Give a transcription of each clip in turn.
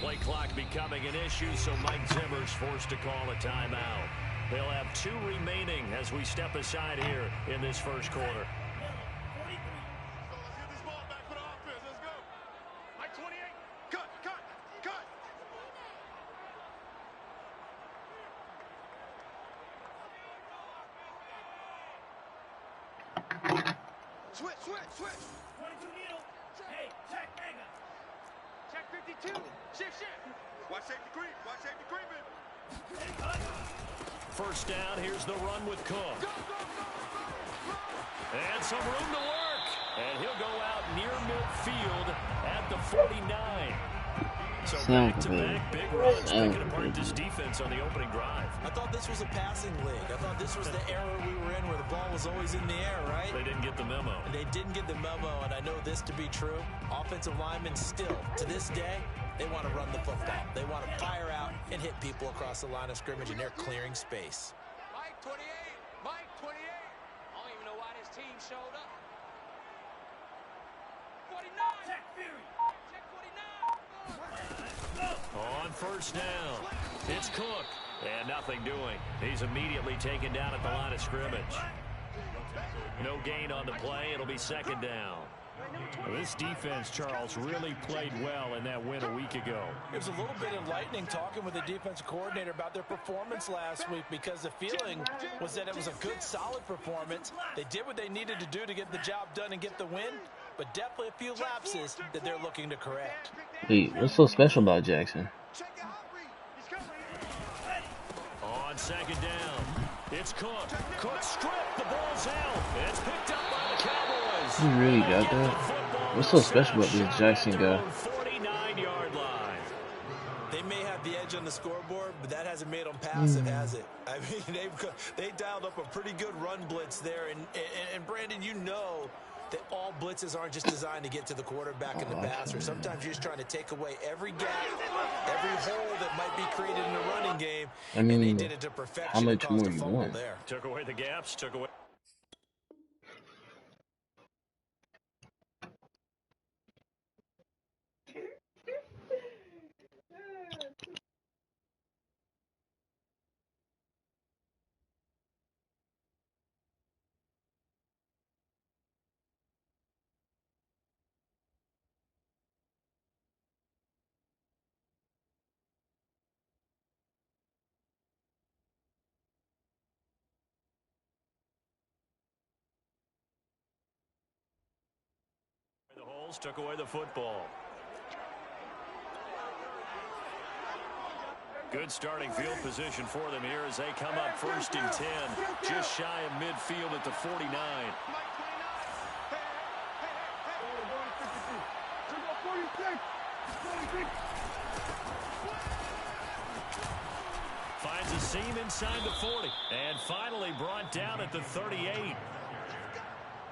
Play clock becoming an issue, so Mike Zimmer's forced to call a timeout. They'll have 2 remaining as we step aside here in this first quarter. Switch. 22 needle. Hey, check mega. Check 52. Shift. Watch safety creep. First down, here's the run with Cook. Go. And some room to work. And he'll go out near midfield at the 49. So back-to-back big runs picking apart this defense on the opening drive. I thought this was a passing league. I thought this was the era we were in where the ball was always in the air, right? They didn't get the memo. And they didn't get the memo, and I know this to be true. Offensive linemen still, to this day, they want to run the football. They want to fire out and hit people across the line of scrimmage, and they're clearing space. Mike 28. I don't even know why this team showed up. 49. Check Fury. Check 49. On first down, it's Cook. And nothing doing. He's immediately taken down at the line of scrimmage. No gain on the play. It'll be second down. Well, this defense, Charles, really played well in that win a week ago. It was a little bit enlightening talking with the defensive coordinator about their performance last week, because the feeling was that it was a good, solid performance. They did what they needed to do to get the job done and get the win, but definitely a few lapses that they're looking to correct. Hey, what's so special about Jackson? On second down, it's Cook. Cook stripped. The ball's out. It's picked up by the Cowboys. You really got that? What's so special about this Jackson guy? 49-yard line. They may have the edge on the scoreboard, but that hasn't made them passive, has it? I mean, they dialed up a pretty good run blitz there. And Brandon, you know that all blitzes aren't just designed to get to the quarterback in the passer. Sometimes you're just trying to take away every gap, every hole that might be created in the running game. I mean, and they did it to perfection. how much more you want? There. Took away the gaps, took away. The holes took away the football. Good starting field position for them here as they come up first and 10, just shy of midfield at the 49. Finds a seam inside the 40, and finally brought down at the 38.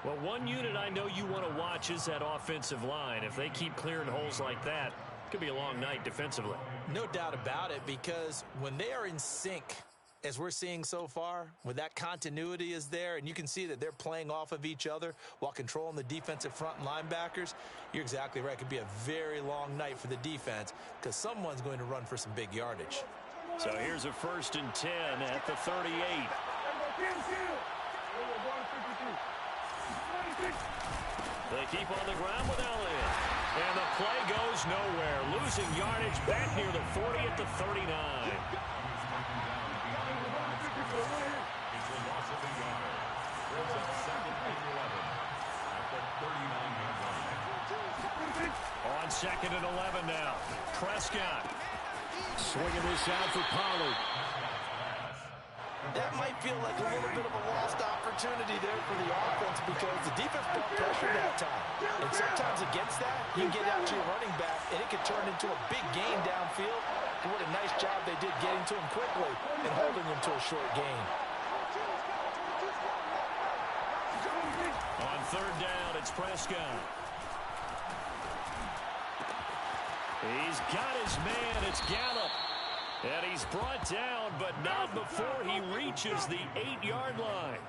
Well, one unit I know you want to watch is that offensive line. If they keep clearing holes like that, it could be a long night defensively. No doubt about it, because when they are in sync, as we're seeing so far, when that continuity is there, and you can see that they're playing off of each other while controlling the defensive front and linebackers, you're exactly right. It could be a very long night for the defense because someone's going to run for some big yardage. So here's a first and 10 at the 38. They keep on the ground with Elliott. And the play goes nowhere. Losing yardage back near the 40 at the 39. On second and 11 now. Prescott. Swinging this out for Pollard. That might feel like a little bit of a lost opportunity there for the offense because the defense brought pressure that time. And sometimes against that, you get out to your running back, and it can turn into a big gain downfield. And what a nice job they did getting to him quickly and holding him to a short gain. On third down, it's Prescott. He's got his man. It's Gallup. And he's brought down, but not before he reaches the 8-yard line.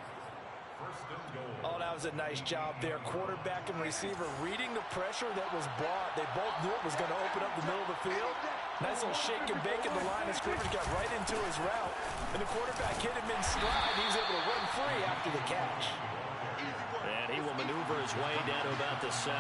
Oh, that was a nice job there. Quarterback and receiver reading the pressure that was brought. They both knew it was going to open up the middle of the field. Nice little shake and bake, and the line of scrimmage got right into his route. And the quarterback hit him in stride. He was able to run free after the catch. And he will maneuver his way down to about the 7.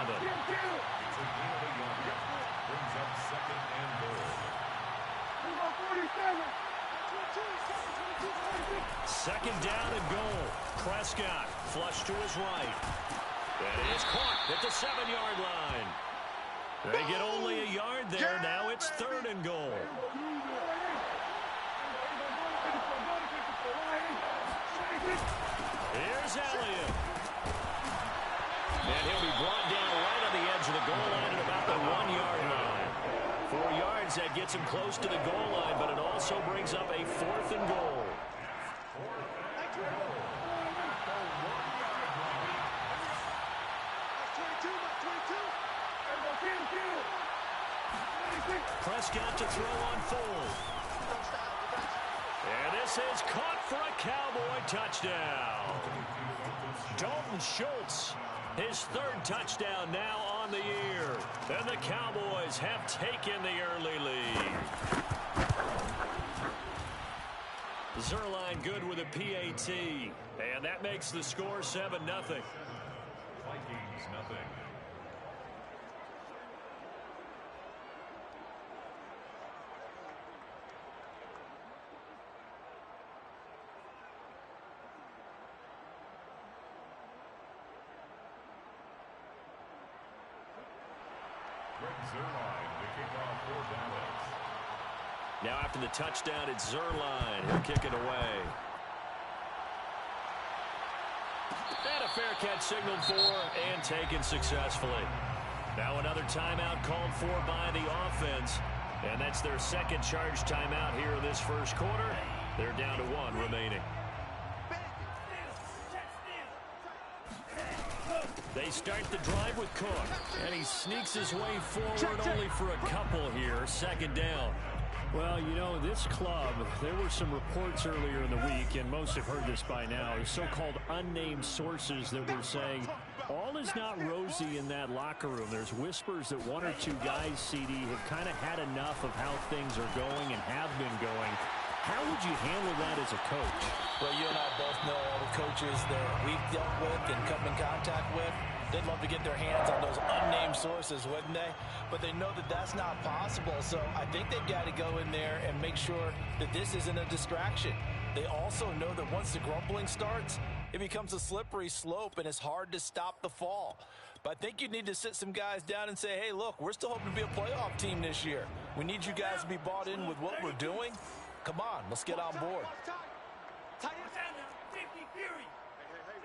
Second down and goal. Prescott flush to his right. And it is caught at the 7-yard line. They get only a yard there. Now it's 3rd and goal. Here's Elliott. And he'll be brought down right on the edge of the goal line at about the 1-yard line. 4 yards, that gets him close to the goal line, but it also brings up a 4th and goal. Prescott to throw on 4. And this is caught for a Cowboy touchdown. Dalton Schultz, his 3rd touchdown now on the year. And the Cowboys have taken the early lead. Zerline good with a PAT. And that makes the score 7-0. Vikings, nothing. Now after the touchdown, it's Zerline. He'll kick it away. And a fair catch signaled for and taken successfully. Now another timeout called for by the offense. And that's their 2nd charge timeout here in this first quarter. They're down to 1 remaining. They start the drive with Cook. And he sneaks his way forward only for a couple here. 2nd down. Well, you know, this club, there were some reports earlier in the week, and most have heard this by now, so-called unnamed sources that were saying all is not rosy in that locker room. There's whispers that 1 or 2 guys, CD, have kind of had enough of how things are going and have been going. How would you handle that as a coach? Well, you and I both know all the coaches that we've dealt with and come in contact with. They'd love to get their hands on those unnamed sources, wouldn't they? But they know that that's not possible, so I think they've got to go in there and make sure that this isn't a distraction. They also know that once the grumbling starts, it becomes a slippery slope, and it's hard to stop the fall. But I think you need to sit some guys down and say, hey, look, we're still hoping to be a playoff team this year. We need you guys to be bought in with what we're doing. Come on, let's get on board. Hey, we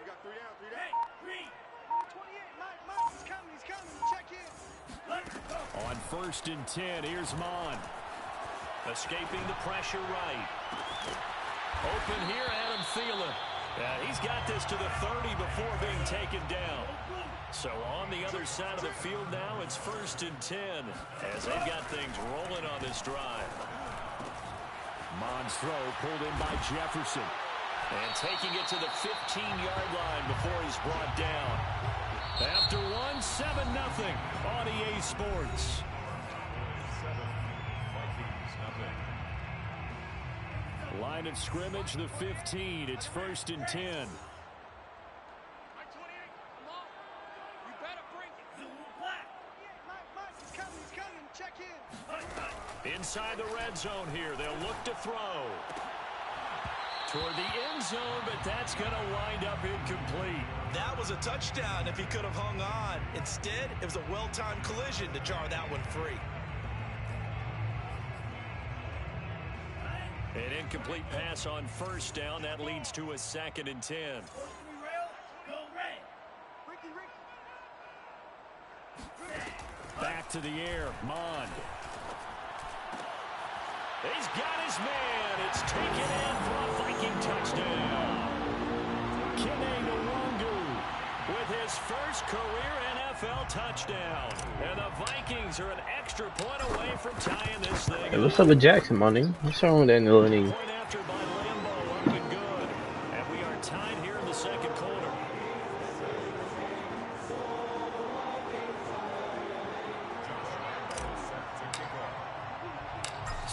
got 3 down, 3 down. Hey, 28, Mike, he's coming, check in. On 1st and 10, here's Mon. Escaping the pressure right. Open here, Adam Thielen. He's got this to the 30 before being taken down. So on the other side of the field now, it's 1st and 10 as they've got things rolling on this drive. Mon's throw pulled in by Jefferson. And taking it to the 15-yard line before he's brought down. After 1, 7-0 on EA Sports. Line of scrimmage, the 15. It's 1st and 10. Inside the red zone here. They'll look to throw. Toward the end zone, but that's going to wind up incomplete. That was a touchdown if he could have hung on. Instead, it was a well-timed collision to jar that one free. An incomplete pass on 1st down. That leads to a 2nd and 10. Back to the air, Mon. He's got his man. It's taken in for a Viking touchdown. Kene Nwangwu with his first career NFL touchdown. And the Vikings are an extra point away from tying this thing. Hey, what's up with Jackson, money? What's wrong with that little Point after by Lambo, looking good. And we are tied here in the 2nd quarter.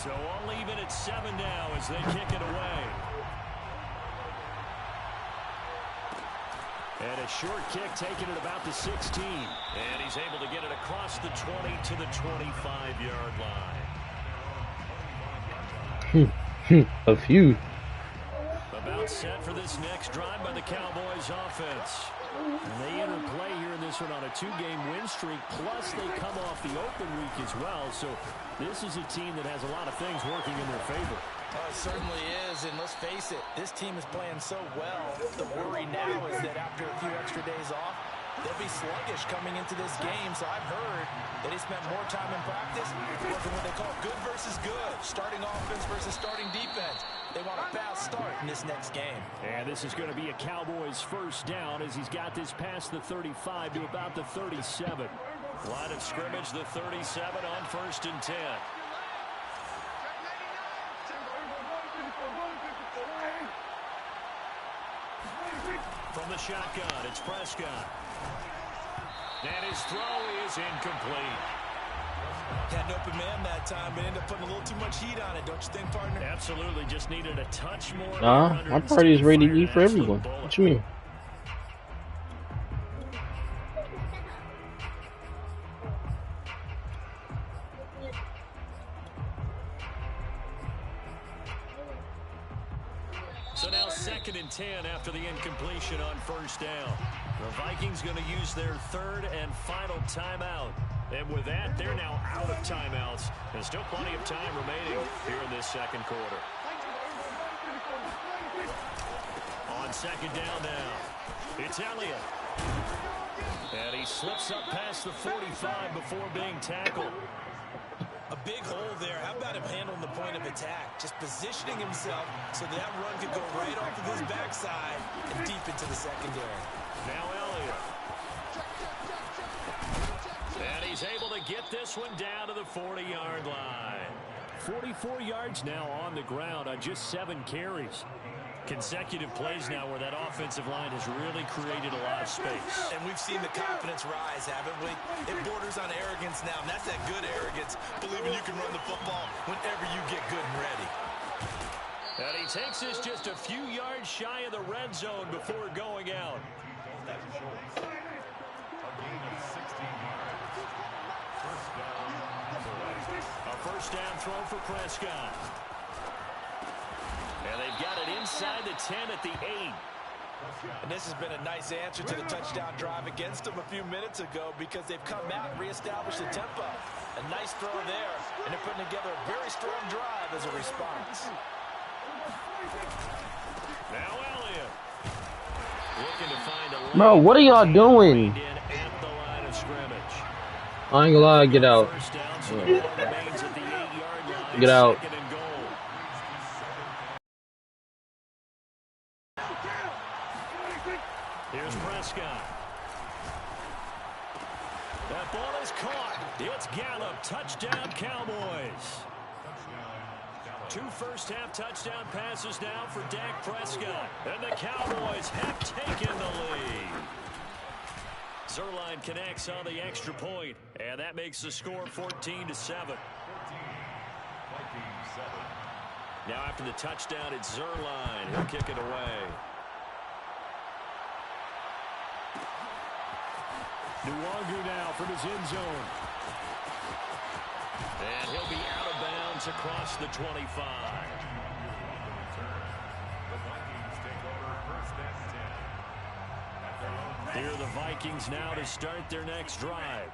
So all even at 7 now as they kick it away. And a short kick taken at about the 16. And he's able to get it across the 20 to the 25-yard line. A few. About set for this next drive by the Cowboys offense. And they enter play here in this one on a 2-game win streak, plus they come off the open week as well. So this is a team that has a lot of things working in their favor. Oh, it certainly is, and let's face it, this team is playing so well. The worry now is that after a few extra days off, they'll be sluggish coming into this game. So I've heard that they spent more time in practice working what they call good versus good, starting offense versus starting defense. They want a fast start in this next game. And this is going to be a Cowboys first down as he's got this past the 35 to about the 37. Line of scrimmage, the 37 on 1st and 10. From the shotgun, it's Prescott. And his throw is incomplete. Had an open man that time, but ended up putting a little too much heat on it, don't you think, partner? Absolutely, just needed a touch more. Nah, my party is ready to eat for everyone. What you mean? So now 2nd and 10 after the incompletion on 1st down. The Vikings going to use their 3rd and final timeout. And with that, they're now out of timeouts. There's still plenty of time remaining here in this 2nd quarter. On 2nd down now, it's Elliott. And he slips up past the 45 before being tackled. A big hole there. How about him handling the point of attack? Just positioning himself so that run could go right off of his backside and deep into the secondary. Now Elliott. And he's able to get this one down to the 40-yard line. 44 yards now on the ground on just 7 carries. Consecutive plays now where that offensive line has really created a lot of space. And we've seen the confidence rise, haven't we? It borders on arrogance now, and that's that good arrogance, believing you can run the football whenever you get good and ready. And he takes this just a few yards shy of the red zone before going out. A first down throw for Prescott. And they've got it inside the 10 at the 8. And this has been a nice answer to the touchdown drive against them a few minutes ago because they've come out and reestablished the tempo. A nice throw there, and they're putting together a very strong drive as a response. Now Elliott. Looking to find a Bro, what are y'all doing? at the line of scrimmage. I ain't gonna lie, get out. First down, so the ball remains at the 8-yard line. Get out. 2nd and goal. Here's Prescott. That ball is caught. It's Gallup. Touchdown, Cowboys. 2 first-half touchdown passes now for Dak Prescott. And the Cowboys have taken the lead. Zerline connects on the extra point, and that makes the score 14-7. Now after the touchdown, it's Zerline. He'll kick it away. Nwangu now from his end zone. And he'll be out of bounds across the 25. Here are the Vikings now to start their next drive.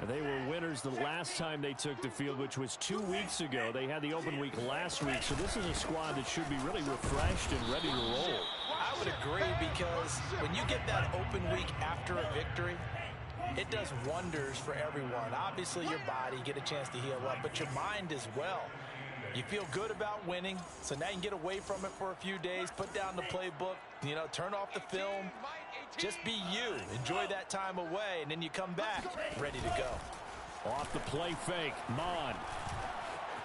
They were winners the last time they took the field, which was 2 weeks ago. They had the open week last week, so this is a squad that should be really refreshed and ready to roll. I would agree because when you get that open week after a victory, it does wonders for everyone. Obviously, your body, get a chance to heal up, but your mind as well. You feel good about winning, so now you can get away from it for a few days, put down the playbook, you know, turn off the film. Just be you. Enjoy that time away, and then you come back ready to go. Off the play fake, Mon.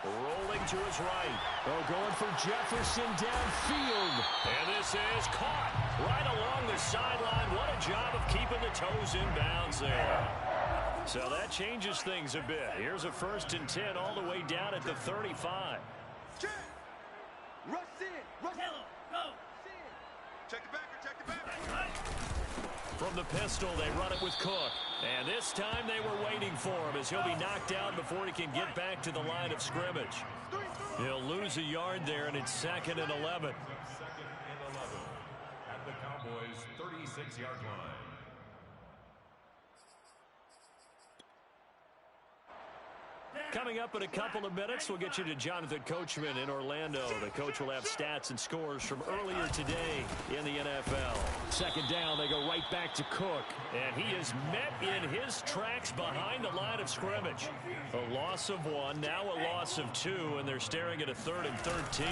Rolling to his right. Oh, going for Jefferson downfield. And this is caught right along the sideline. What a job of keeping the toes in bounds there. So that changes things a bit. Here's a 1st and 10 all the way down at the 35. Rush in. Rush. Go. Check the backer. Check the backer. From the pistol, they run it with Cook. And this time they were waiting for him as he'll be knocked down before he can get back to the line of scrimmage. He'll lose a yard there, and it's 2nd and 11. At the Cowboys' 36-yard line. Coming up in a couple of minutes, we'll get you to Jonathan Coachman in Orlando. The coach will have stats and scores from earlier today in the NFL. 2nd down, they go right back to Cook. And he is met in his tracks behind the line of scrimmage. A loss of 1, now a loss of 2, and they're staring at a 3rd and 13.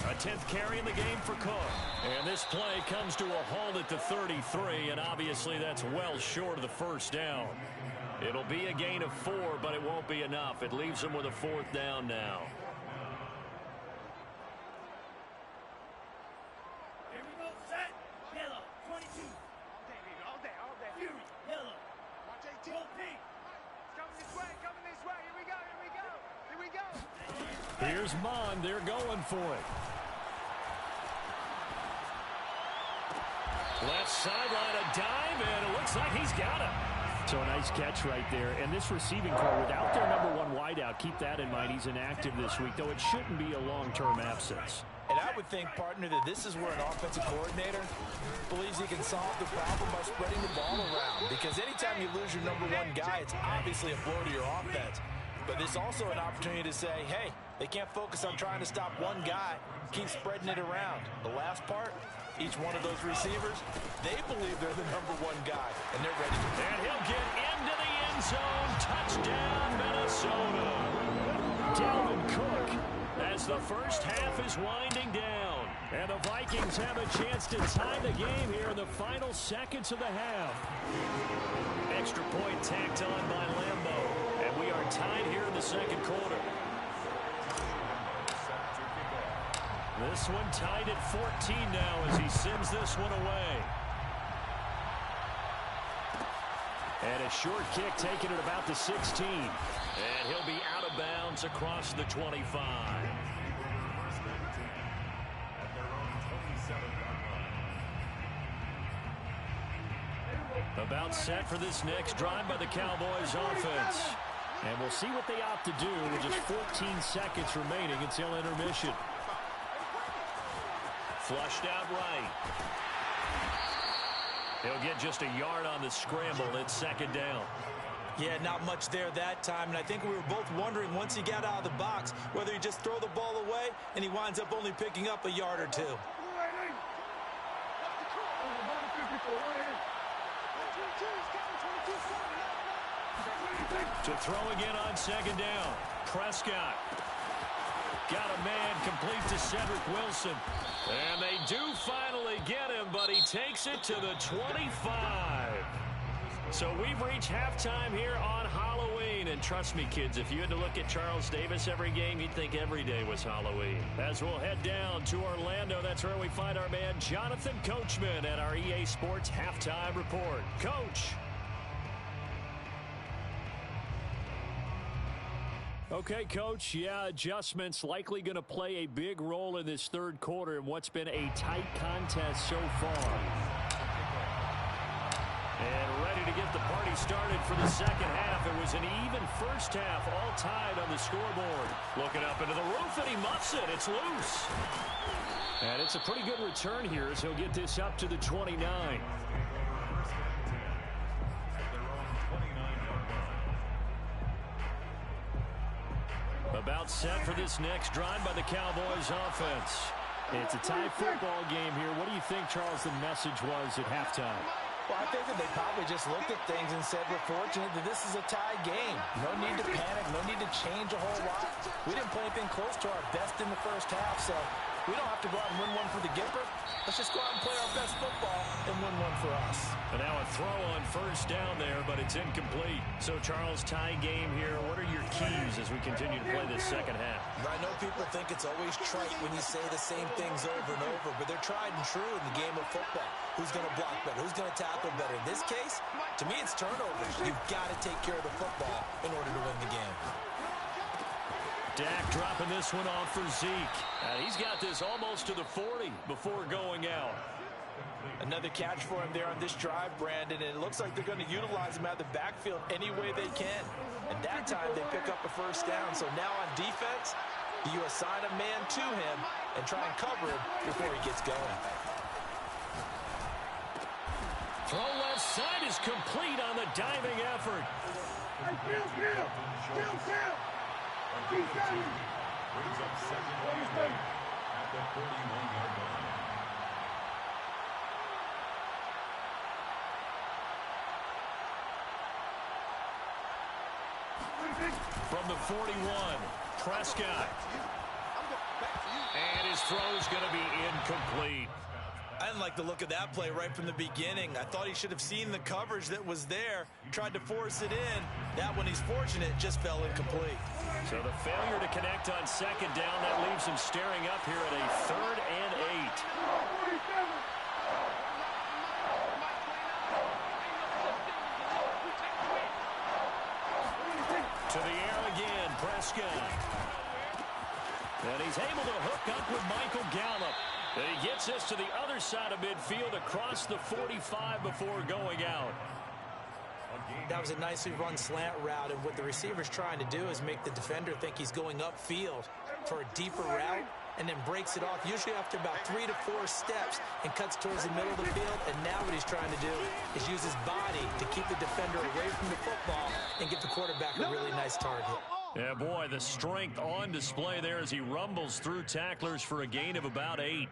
A 10th carry in the game for Cook. And this play comes to a halt at the 33, and obviously that's well short of the 1st down. It'll be a gain of 4, but it won't be enough. It leaves them with a 4th down now. Here we go. Set. Yellow. 22. All day. Fury. Yellow. Watch 18. Go pink. It's coming this way. Here we go. Here's Mon. They're going for it. Left sideline, a dive, and it looks like he's got it. So a nice catch right there. And this receiving core without their number 1 wideout, keep that in mind. He's inactive this week, though it shouldn't be a long-term absence. And I would think, partner, that this is where an offensive coordinator believes he can solve the problem by spreading the ball around. Because anytime you lose your number 1 guy, it's obviously a blow to your offense. But there's also an opportunity to say, hey, they can't focus on trying to stop one guy. Keep spreading it around. The last part, each one of those receivers, they believe they're the number 1 guy, and they're ready to go. And he'll get into the end zone. Touchdown, Minnesota. Dalvin Cook. As the first half is winding down. And the Vikings have a chance to tie the game here in the final seconds of the half. Extra point tacked on by Lambeau. And we are tied here in the 2nd quarter. This one tied at 14 now as he sends this one away. And a short kick taken at about the 16. And he'll be out of bounds across the 25. About set for this next drive by the Cowboys offense. And we'll see what they opt to do with just 14 seconds remaining until intermission. Flushed out right. He'll get just a yard on the scramble. It's 2nd down. Yeah, not much there that time. And I think we were both wondering once he got out of the box whether he just throw the ball away and he winds up only picking up a yard or 2. To throw again on 2nd down. Prescott. Got a man complete to Cedric Wilson. And they do finally get him, but he takes it to the 25. So we've reached halftime here on Halloween. And trust me, kids, if you had to look at Charles Davis every game, you'd think every day was Halloween. As we'll head down to Orlando, that's where we find our man Jonathan Coachman at our EA Sports Halftime Report. Coach. Okay, Coach, yeah, adjustments likely going to play a big role in this 3rd quarter in what's been a tight contest so far. And ready to get the party started for the 2nd half. It was an even 1st half, all tied on the scoreboard. Looking up into the roof, and he muffs it. It's loose. And it's a pretty good return here as he'll get this up to the 29. About set for this next drive by the Cowboys offense. It's a tie football game here. What do you think, Charles, the message was at halftime? Well, I think that they probably just looked at things and said, we're fortunate that this is a tie game. No need to panic. No need to change a whole lot. We didn't play anything close to our best in the 1st half, so We don't have to go out and win one for the Gipper. Let's just go out and play our best football and win one for us. And now a throw on first down there, but it's incomplete. So, Charles, tie game here. What are your keys as we continue to play this second half? I know people think it's always trite when you say the same things over and over, but they're tried and true in the game of football. Who's going to block better? Who's going to tackle better? In this case, to me, it's turnovers. You've got to take care of the football in order to win the game. Dak dropping this one off for Zeke. He's got this almost to the 40 before going out. Another catch for him there on this drive, Brandon, and it looks like they're going to utilize him out of the backfield any way they can. And that time they pick up a first down. So now on defense, you assign a man to him and try and cover him before he gets going. Throw left side is complete on the diving effort. Brings up second down at the 41-yard line. From the 41, Prescott. And his throw is going to be incomplete. I didn't like the look of that play right from the beginning. I thought he should have seen the coverage that was there, tried to force it in. That one, he's fortunate, just fell incomplete. So the failure to connect on second down, that leaves him staring up here at a 3rd and 8. To the air again, Prescott. And he's able to hook up with Michael Gallup. And he gets this to the other side of midfield across the 45 before going out. That was a nicely run slant route, and what the receiver's trying to do is make the defender think he's going upfield for a deeper route, and then breaks it off, usually after about 3 to 4 steps, and cuts towards the middle of the field. And now what he's trying to do is use his body to keep the defender away from the football and give the quarterback a really nice target. Yeah, boy, the strength on display there as he rumbles through tacklers for a gain of about 8.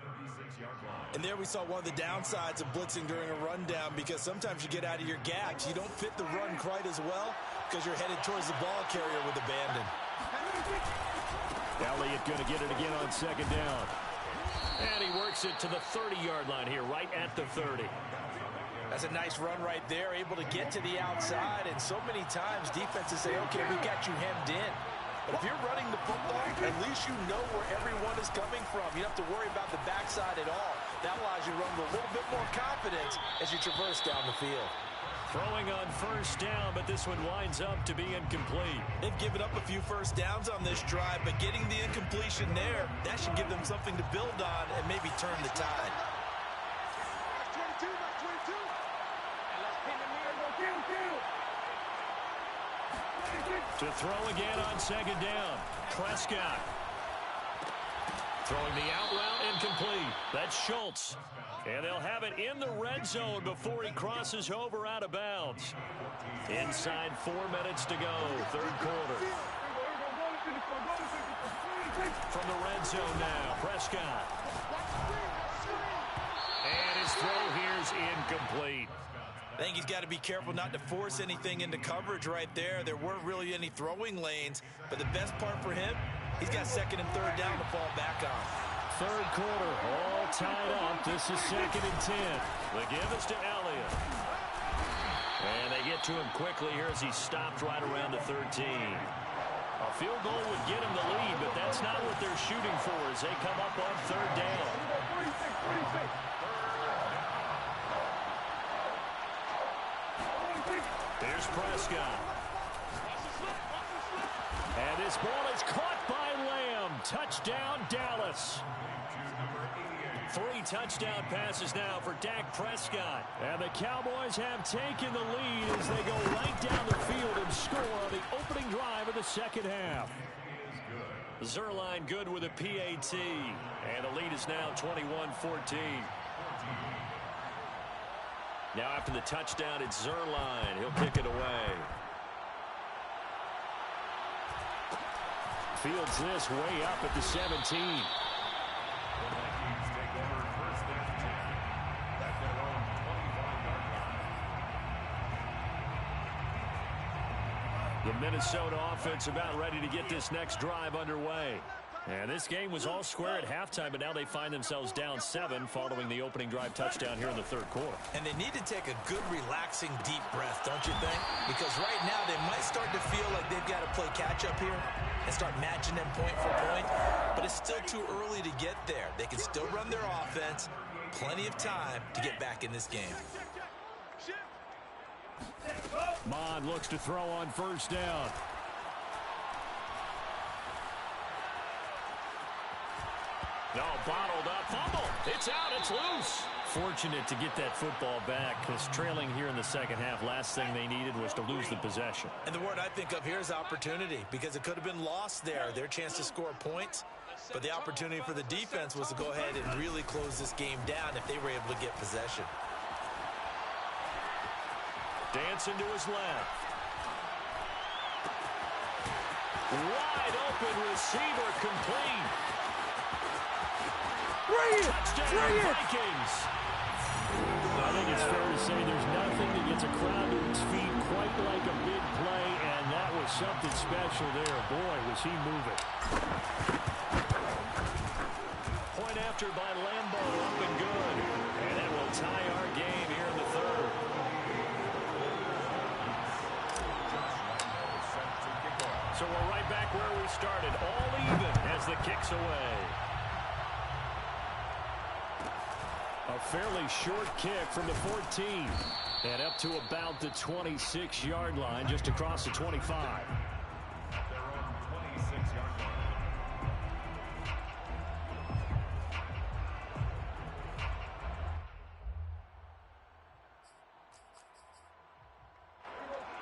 And there we saw one of the downsides of blitzing during a rundown, because sometimes you get out of your gaps. You don't fit the run quite as well because you're headed towards the ball carrier with abandon. Elliott going to get it again on second down. And he works it to the 30-yard line here, right at the 30. That's a nice run right there, able to get to the outside. And so many times defenses say, okay, we got you hemmed in. But if you're running the football, at least you know where everyone is coming from. You don't have to worry about the backside at all. That allows you to run with a little bit more confidence as you traverse down the field. Throwing on first down, but this one winds up to be incomplete. They've given up a few first downs on this drive, but getting the incompletion there, that should give them something to build on and maybe turn the tide. To throw again on second down, Prescott. Throwing the out route, incomplete. That's Schultz. And they'll have it in the red zone before he crosses over out of bounds. Inside 4 minutes to go, third quarter. From the red zone now, Prescott. And his throw here's incomplete. I think he's got to be careful not to force anything into coverage right there. There weren't really any throwing lanes, but the best part for him, he's got second and third down to fall back on. Third quarter, all tied up. This is 2nd and 10. The give is to Elliott. And they get to him quickly here as he stopped right around the 13. A field goal would get him the lead, but that's not what they're shooting for as they come up on third down. Here's Prescott. And this ball is caught by Lamb. Touchdown, Dallas. 3 touchdown passes now for Dak Prescott. And the Cowboys have taken the lead as they go right down the field and score on the opening drive of the second half. Zerline good with a PAT. And the lead is now 21-14. Now after the touchdown, it's Zerline. He'll kick it away. Fields this way up at the 17. The Minnesota offense about ready to get this next drive underway. And this game was all square at halftime, but now they find themselves down 7 following the opening drive touchdown here in the third quarter. And they need to take a good, relaxing, deep breath, don't you think? Because right now they might start to feel like they've got to play catch-up here and start matching them point for point. But it's still too early to get there. They can still run their offense. Plenty of time to get back in this game. Mond looks to throw on first down. No, bottled up. Fumble. It's out. It's loose. Fortunate to get that football back, because trailing here in the second half, last thing they needed was to lose the possession. And the word I think of here is opportunity, because it could have been lost there, their chance to score points. But the opportunity for the defense was to go ahead and really close this game down if they were able to get possession. Dancing to his left. Wide open receiver complete. Touchdown Vikings. I think it's fair to say there's nothing that gets a crowd to its feet quite like a big play, and that was something special there. Boy, was he moving. Point after by Lambeau, up and good. And it will tie our game here in the third. So we're right back where we started, all even as the kick's away. A fairly short kick from the 14. And up to about the 26-yard line, just across the 25. At their own 26-yard line.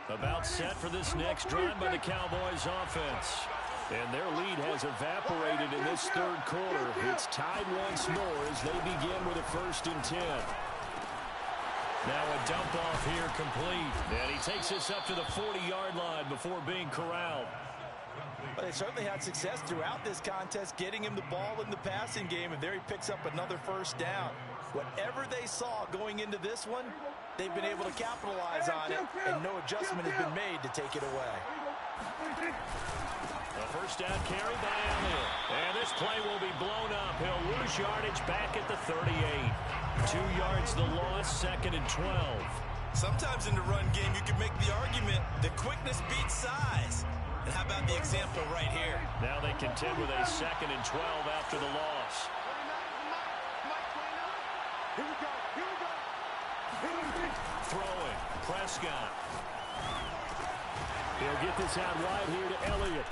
About set for this next drive by the Cowboys offense. And their lead has evaporated in this third quarter. It's tied once more as they begin with a 1st and 10. Now a dump off here complete. And he takes this up to the 40-yard line before being corralled. But they certainly had success throughout this contest, getting him the ball in the passing game, and there he picks up another 1st down. Whatever they saw going into this one, they've been able to capitalize on it, and no adjustment has been made to take it away. A 1st down carry by Elliott. And this play will be blown up. He'll lose yardage back at the 38. 2 yards the loss, 2nd and 12. Sometimes in the run game, you can make the argument that quickness beats size. And how about the example right here? Now they contend with a 2nd and 12 after the loss. Throwing, Prescott. He'll get this out wide here to Elliott.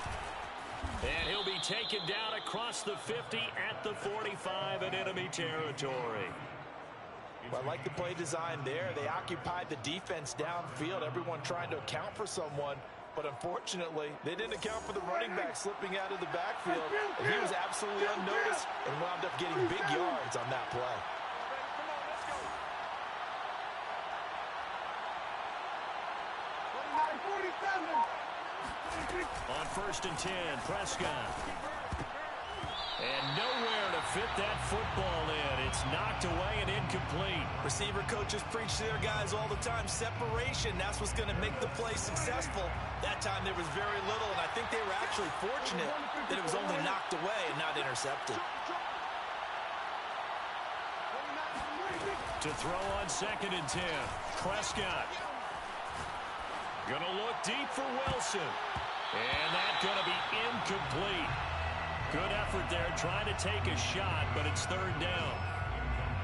And he'll be taken down across the 50 at the 45 in enemy territory. Well, I like the play design there. They occupied the defense downfield, everyone trying to account for someone. But unfortunately, they didn't account for the running back slipping out of the backfield. And he was absolutely unnoticed and wound up getting big yards on that play. On 1st and 10, Prescott. And nowhere to fit that football in. It's knocked away and incomplete. Receiver coaches preach to their guys all the time. Separation, that's what's going to make the play successful. That time there was very little, and I think they were actually fortunate that it was only knocked away and not intercepted. To throw on 2nd and 10, Prescott. Gonna look deep for Wilson. And that's gonna be incomplete. Good effort there, trying to take a shot, but it's 3rd down.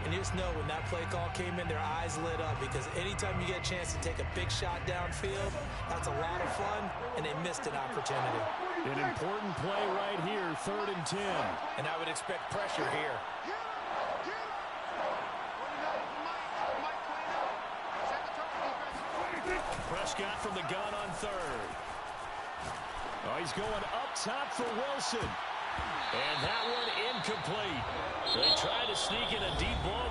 And you just know when that play call came in, their eyes lit up, because anytime you get a chance to take a big shot downfield, that's a lot of fun, and they missed an opportunity. An important play right here, 3rd and 10. And I would expect pressure here. Prescott from the gun on 3rd. Oh, he's going up top for Wilson. And that one incomplete. They tried to sneak in a deep ball